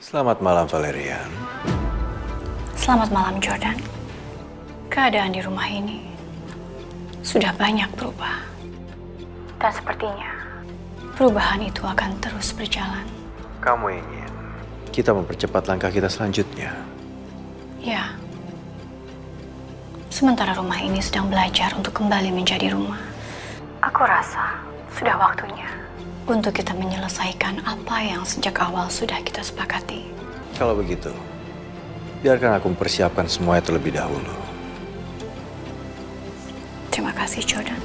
Selamat malam, Valerian. Selamat malam, Jordan. Keadaan di rumah ini sudah banyak berubah. Dan sepertinya perubahan itu akan terus berjalan. Kamu ingin kita mempercepat langkah kita selanjutnya? Ya. Sementara rumah ini sedang belajar untuk kembali menjadi rumah. Aku rasa sudah waktunya untuk kita menyelesaikan apa yang sejak awal sudah kita sepakati. Kalau begitu, biarkan aku mempersiapkan semuanya terlebih dahulu. Terima kasih, Jordan.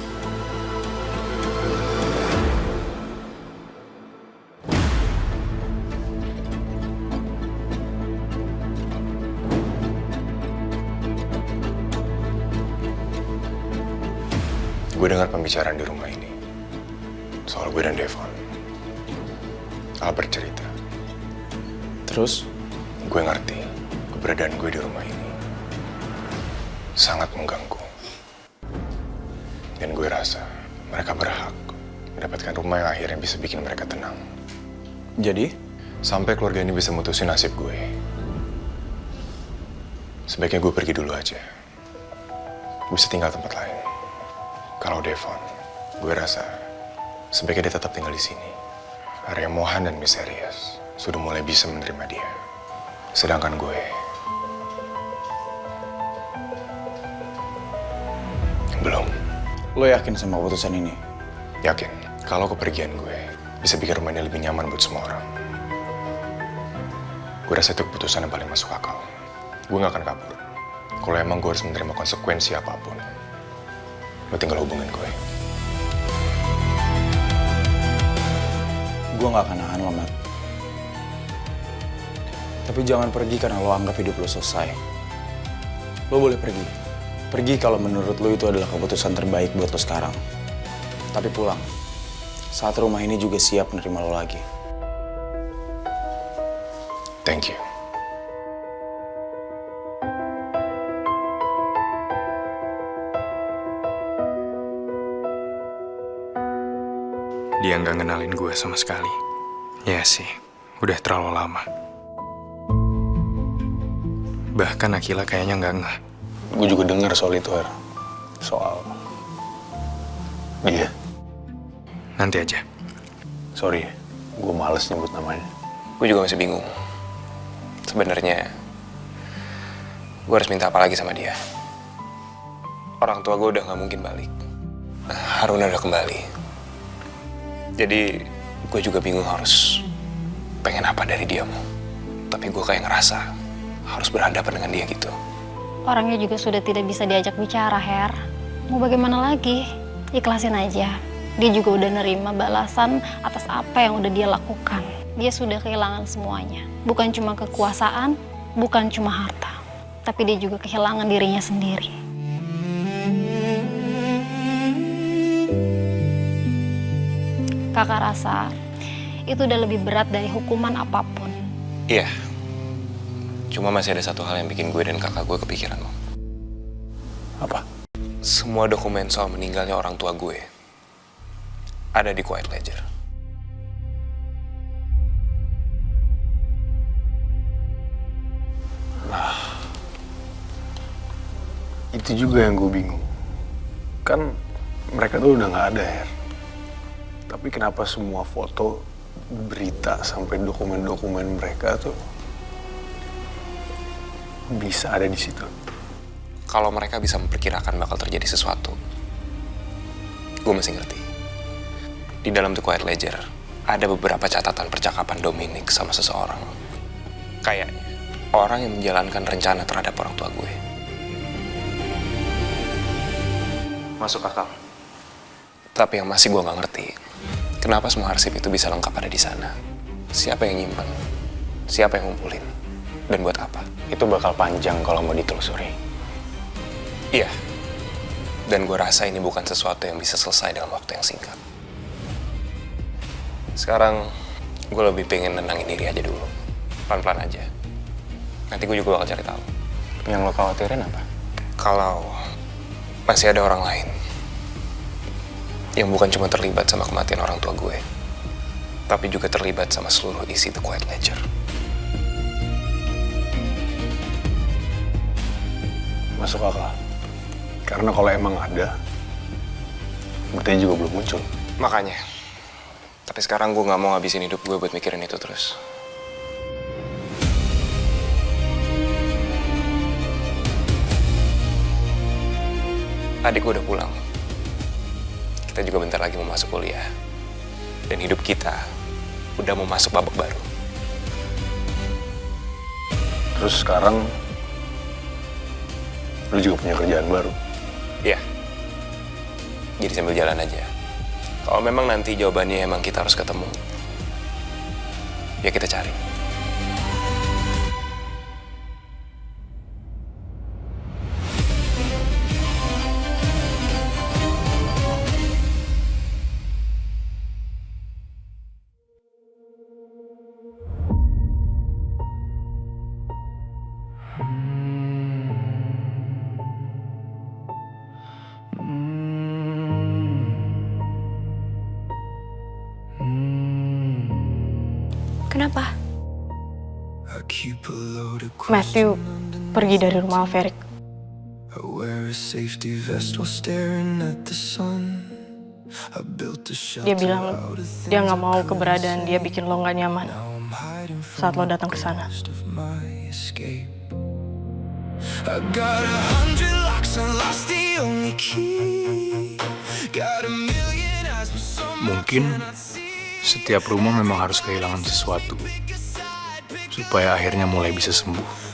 Gue dengar pembicaraan di rumah ini soal gue dan Devon. Al bercerita. Terus? Gue ngerti keberadaan gue di rumah ini sangat mengganggu. Dan gue rasa mereka berhak mendapatkan rumah yang akhirnya bisa bikin mereka tenang. Jadi? Sampai keluarga ini bisa mutusin nasib gue. Sebaiknya gue pergi dulu aja. Gue bisa tinggal tempat lain. Kalau Devon, gue rasa sebaiknya dia tetap tinggal di sini. Arya Mohan dan Misterius sudah mulai bisa menerima dia. Sedangkan gue belum. Lo yakin sama keputusan ini? Yakin kalau kepergian gue bisa bikin rumah ini lebih nyaman buat semua orang. Gue rasa itu keputusan yang paling masuk akal. Gue gak akan kabur. Kalau emang gue harus menerima konsekuensi apapun, lo tinggal hubungin gue. Gue gak akan nahan lo, Mat. Tapi jangan pergi karena lo anggap hidup lo selesai. Lo boleh pergi. Pergi kalau menurut lo itu adalah keputusan terbaik buat lo sekarang. Tapi pulang. Saat rumah ini juga siap menerima lo lagi. Thank you. Dia nggak ngenalin gue sama sekali. Ya sih, udah terlalu lama. Bahkan Akila kayaknya nggak ngeh. Gue juga dengar soal itu, Her. Soal dia. Nanti aja. Sorry, gue males nyebut namanya. Gue juga masih bingung. Sebenarnya gue harus minta apa lagi sama dia. Orang tua gue udah gak mungkin balik. Haruna udah kembali. Jadi gue juga bingung harus pengen apa dari dia mau. Tapi gue kayak ngerasa harus berhadapan dengan dia gitu. Orangnya juga sudah tidak bisa diajak bicara, Her. Mau bagaimana lagi? Ikhlasin aja. Dia juga udah nerima balasan atas apa yang udah dia lakukan. Dia sudah kehilangan semuanya. Bukan cuma kekuasaan, bukan cuma harta. Tapi dia juga kehilangan dirinya sendiri. Kakak rasa itu udah lebih berat dari hukuman apapun. Iya. Cuma masih ada satu hal yang bikin gue dan kakak gue kepikiran, Mo. Apa? Semua dokumen soal meninggalnya orang tua gue ada di Quiet Ledger. Itu juga yang gue bingung. Kan mereka tuh udah gak ada, Her. Tapi kenapa semua foto, berita, sampai dokumen-dokumen mereka tuh bisa ada di situ? Kalau mereka bisa memperkirakan bakal terjadi sesuatu, gue masih ngerti. Di dalam The Quiet Ledger ada beberapa catatan percakapan Dominic sama seseorang. Kayaknya orang yang menjalankan rencana terhadap orang tua gue. Masuk akal. Tapi yang masih gue gak ngerti, kenapa semua arsip itu bisa lengkap ada di sana? Siapa yang nyimpen? Siapa yang ngumpulin? Dan buat apa? Itu bakal panjang kalau mau ditelusuri. Iya. Dan gue rasa ini bukan sesuatu yang bisa selesai dalam waktu yang singkat. Sekarang gue lebih pengen nenangin diri aja dulu. Pelan-pelan aja. Nanti gue juga bakal cari tahu. Yang lo khawatirin apa? Kalau masih ada orang lain yang bukan cuma terlibat sama kematian orang tua gue, tapi juga terlibat sama seluruh isi The Quiet Ledger. Masuk akal. Karena kalau emang ada, buktinya juga belum muncul. Makanya. Tapi sekarang gue nggak mau ngabisin hidup gue buat mikirin itu terus. Adik gue udah pulang. Kita juga bentar lagi mau masuk kuliah. Dan hidup kita udah mau masuk babak baru. Terus sekarang, lu juga punya kerjaan baru. Iya. Jadi sambil jalan aja. Kalau memang nanti jawabannya emang kita harus ketemu, ya kita cari. Kenapa? Matthew pergi dari rumah Alverik. Dia bilang dia nggak mau keberadaan dia bikin lo nggak nyaman saat lo datang ke sana. Mungkin setiap rumah memang harus kehilangan sesuatu supaya akhirnya mulai bisa sembuh.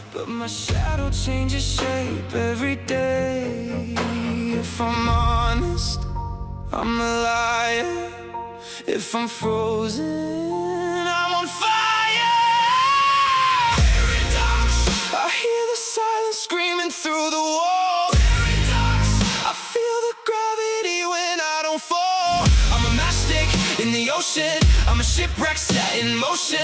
In the ocean, I'm a shipwreck set in motion.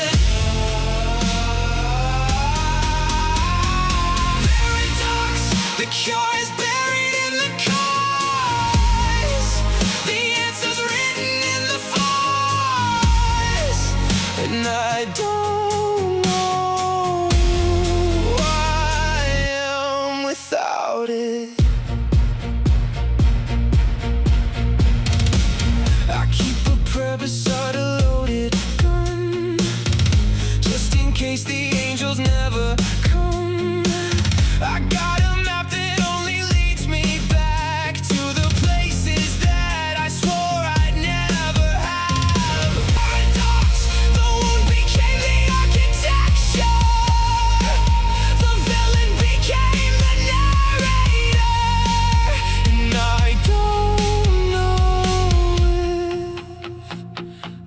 Paradox, the cure is buried in the cause. The answer's written in the force. And I don't know who I am without it. Beside a loaded gun, just in case the angels never come. I got a map that only leads me back to the places that I swore I'd never have. Paradox, the wound became the architecture. The villain became the narrator. And I don't know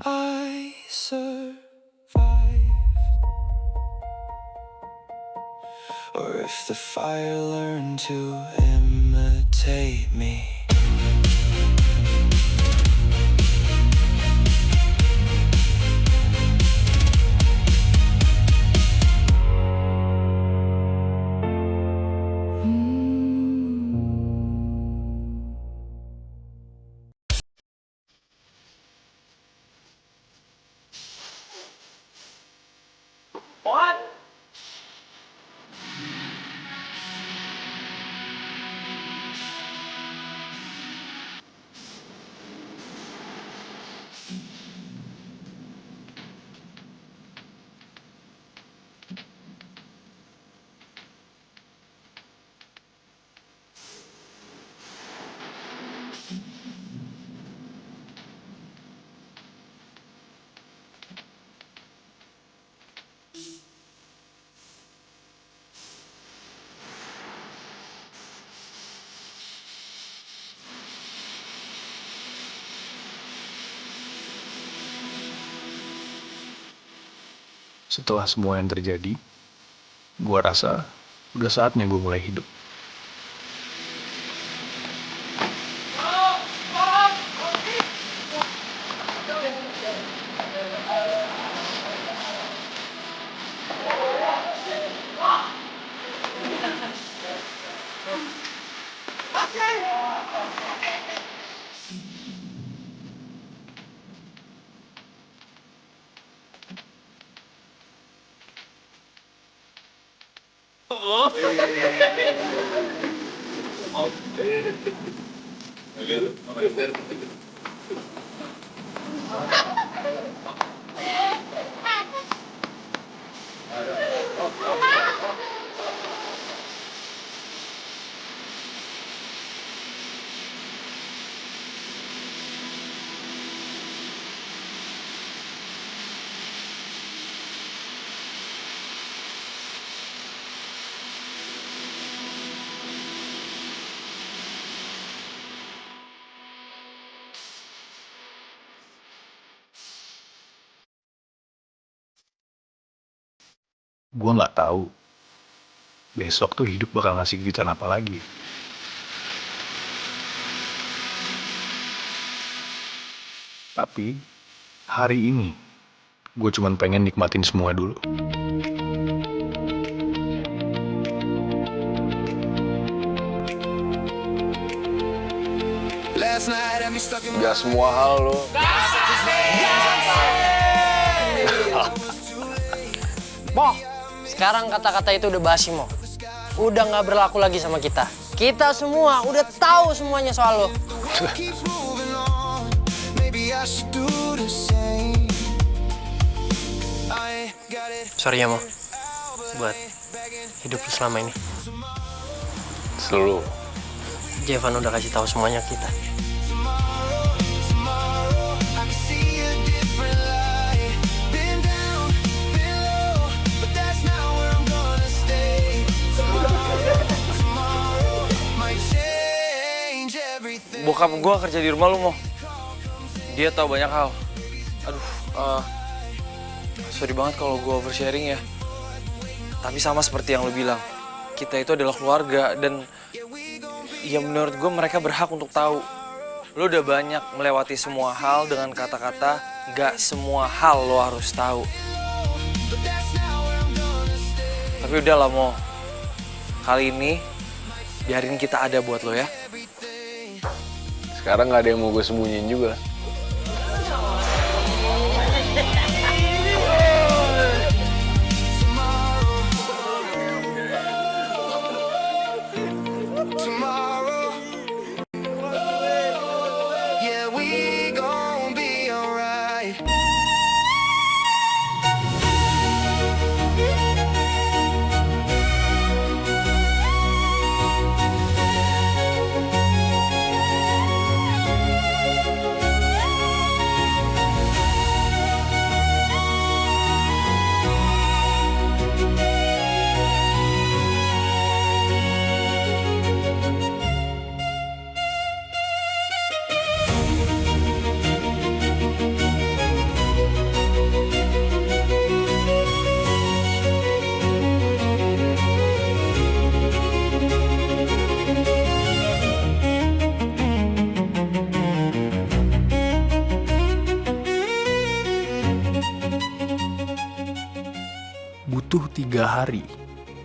I survive, or if the fire learned to imitate me. Setelah semua yang terjadi, gua rasa udah saatnya gue mulai hidup. Gue nggak tahu besok tuh hidup bakal ngasih kejutan apa lagi. Tapi hari ini gue cuman pengen nikmatin semua dulu. Last night had me stuck in Gak semua hal lo. Mo, sekarang kata-kata itu udah basi, Mo. Udah nggak berlaku lagi sama kita. Kita semua udah tahu semuanya soal lo. keeps moving on. Maybe I should do the same. I ain't got it. Sorry ya, Mo. Buat hidup lu selama ini. Selalu. Jevan udah kasih tahu semuanya ke kita. Tomorrow, I can see a different light. Been down, been low, but that's not where I'm gonna stay. Tomorrow might change everything. Bokap gua kerja di rumah lu, Mo. Dia tahu banyak hal. Aduh, sorry banget kalau gua oversharing ya. Tapi sama seperti yang lu bilang, kita itu adalah keluarga dan ya menurut gue mereka berhak untuk tahu. Lo udah banyak melewati semua hal dengan kata-kata gak semua hal lo harus tahu. Tapi udahlah, Mo. Kali ini biarin kita ada buat lo ya. Sekarang gak ada yang mau gue sembunyiin juga. Tomorrow, yeah, we gon' be alright. Butuh 3 hari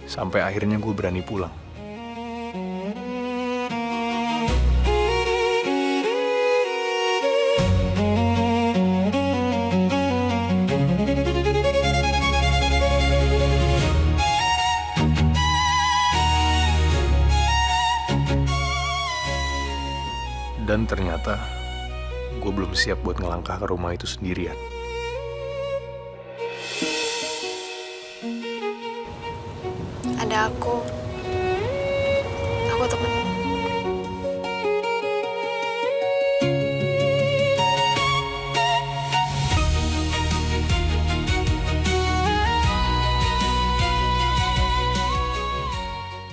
sampai akhirnya gue berani pulang. Dan ternyata gue belum siap buat ngelangkah ke rumah itu sendirian. Ada aku temen.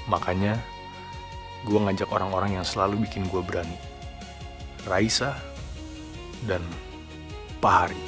Makanya gue ngajak orang-orang yang selalu bikin gue berani. Raisa dan Pak Hari.